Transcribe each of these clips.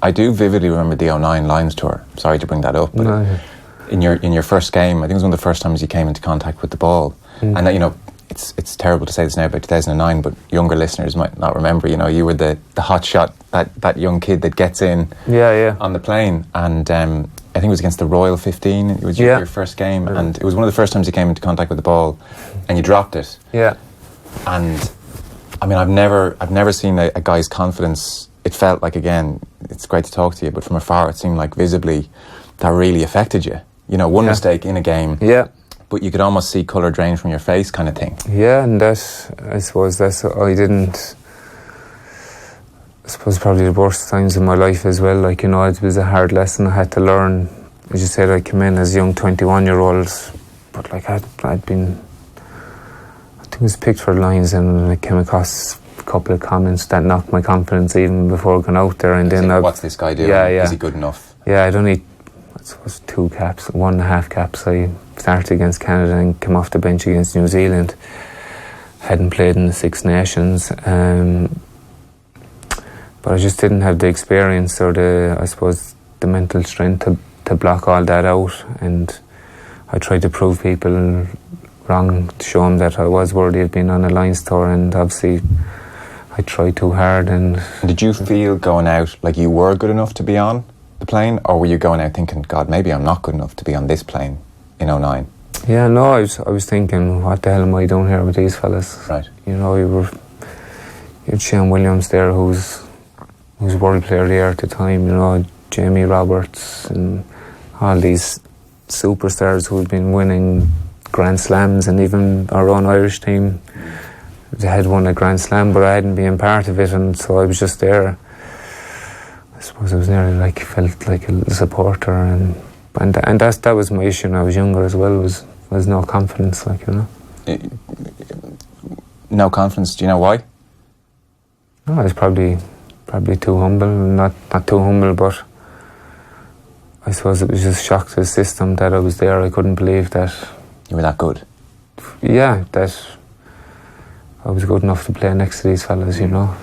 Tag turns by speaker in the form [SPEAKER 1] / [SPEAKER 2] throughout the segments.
[SPEAKER 1] I do vividly remember the 09 Lions tour. Sorry to bring that up, but in your first game, I think it was one of the first times you came into contact with the ball. And that, you know, it's terrible to say this now about 2009, but younger listeners might not remember. You know, you were the hot shot, that young kid that gets in on the plane, and I think it was against the Royal 15. It was your first game, and it was one of the first times you came into contact with the ball, and you dropped it. Yeah. And I mean, I've never seen a guy's confidence. It felt like, again, it's great to talk to you, but from afar, it seemed like visibly that really affected you. You know, one mistake in a game. Yeah. But you could almost see colour drain from your face, kind of thing. Yeah, and I suppose probably the worst times in my life as well. Like, you know, it was a hard lesson I had to learn. As you said, I came in as a young 21-year-old, but like I'd been, I think it was Pickford Lions, and I came across a couple of comments that knocked my confidence even before going out there. And then what's this guy doing? Is he good enough? Yeah, I'd only, I suppose, 2 caps, 1.5 caps. I started against Canada and came off the bench against New Zealand. Hadn't played in the Six Nations. But I just didn't have the experience or the mental strength to block all that out. And I tried to prove people wrong, to show them that I was worthy of being on a Lions tour, and obviously I tried too hard. And did you feel going out like you were good enough to be on the plane, or were you going out thinking, God, maybe I'm not good enough to be on this plane in 09? Yeah, no, I was thinking, what the hell am I doing here with these fellas? Right. You know, you had Shane Williams there, who's world player of the year at the time, you know, Jamie Roberts and all these superstars who had been winning Grand Slams, and even our own Irish team, they had won a Grand Slam, but I hadn't been part of it, and so I was just there. I suppose I was nearly like, felt like a little supporter, and that was my issue when I was younger as well, was no confidence, like, you know. No confidence, do you know why? No, I was probably too humble, not too humble, but I suppose it was just shock to the system that I was there. I couldn't believe that. You were that good? Yeah, that I was good enough to play next to these fellas, you know.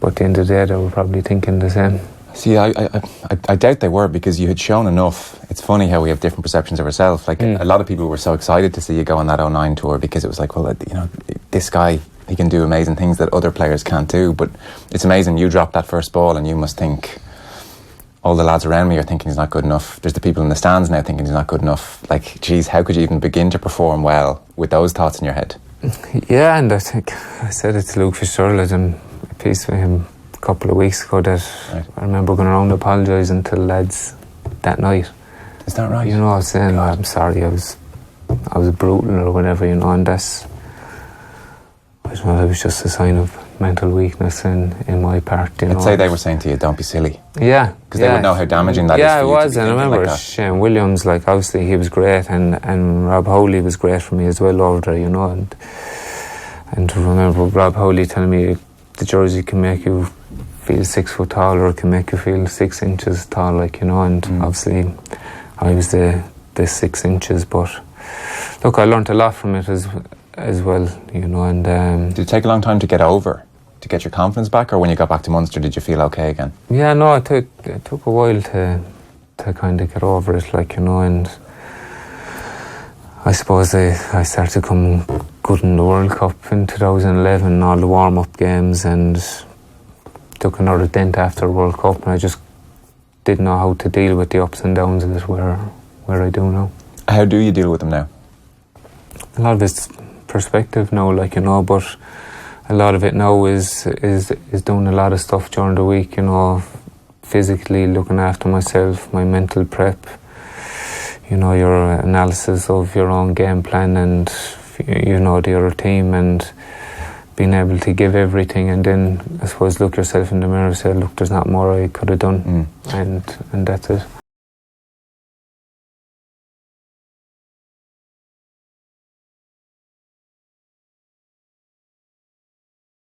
[SPEAKER 1] But at the end of the day, they were probably thinking the same. See, I doubt they were, because you had shown enough. It's funny how we have different perceptions of ourselves. Like, a lot of people were so excited to see you go on that 09 tour, because it was like, well, you know, this guy, he can do amazing things that other players can't do. But it's amazing, you dropped that first ball and you must think, all the lads around me are thinking he's not good enough. There's the people in the stands now thinking he's not good enough. Like, geez, how could you even begin to perform well with those thoughts in your head? Yeah, and I think I said it to Luke Fitzgerald. I done a piece with him a couple of weeks ago that I remember going around apologising to the lads that night. Is that right? You know, I was saying, oh, I'm sorry, I was brutal or whatever, you know, and that's, I don't know, it was just a sign of mental weakness in my part, you know. I'd say they were saying to you, don't be silly. Yeah. Because they would know how damaging that is for you. Yeah, it was, and I remember like Shane Williams, like, obviously he was great, and Rob Howley was great for me as well over there, you know, and I remember Rob Howley telling me the jersey can make you feel 6 foot tall, or it can make you feel 6 inches tall, like, you know, and obviously I was the 6 inches, but look, I learnt a lot from it as well, you know. And did it take a long time to get your confidence back, or when you got back to Munster did you feel okay again? Yeah, no, it took a while to kind of get over it, like, you know. And I suppose I started to come good in the World Cup in 2011, all the warm-up games, and took another dent after the World Cup, and I just didn't know how to deal with the ups and downs of it where I do now. How do you deal with them now? A lot of it's perspective now, like, you know, but a lot of it now is doing a lot of stuff during the week, you know, physically looking after myself, my mental prep, you know, your analysis of your own game plan and, you know, the other team, and being able to give everything, and then I suppose look yourself in the mirror and say, look, there's not more I could have done, and that's it.